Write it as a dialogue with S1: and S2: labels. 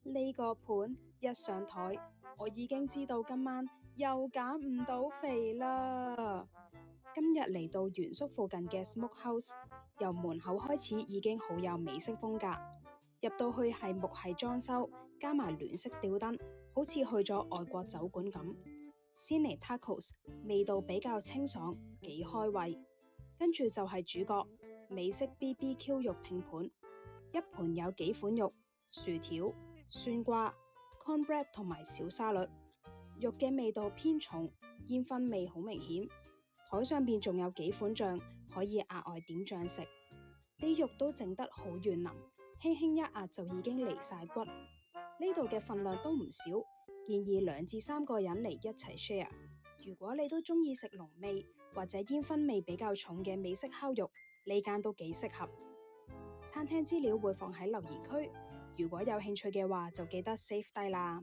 S1: 呢個盤一上台，我已經知道今晚又減唔到肥啦。今日嚟到原宿附近嘅 Smokehouse，由門口開始已經好有美式風格。入到去係木系裝修，加埋暖色吊燈，好似去咗外國酒館咁。先嚟 Tacos，味道比較清爽，幾開胃。跟住就係主角美式 BBQ 肉拼盤，一盤有幾款肉、薯條、酸瓜、cornbread 同埋小沙律。肉嘅味道偏重，煙燻味好明顯。台上邊仲有幾款醬，可以額外點醬食。啲肉都整得好軟腍，輕輕一壓就已經離晒骨。呢度嘅份量都唔少，建議2至3個人嚟一齊 share。如果你都中意食濃味或者煙燻味比較重嘅美式烤肉，呢間都幾適合。餐廳資料會放喺留言區，如果有興趣嘅話就記得 save 低啦。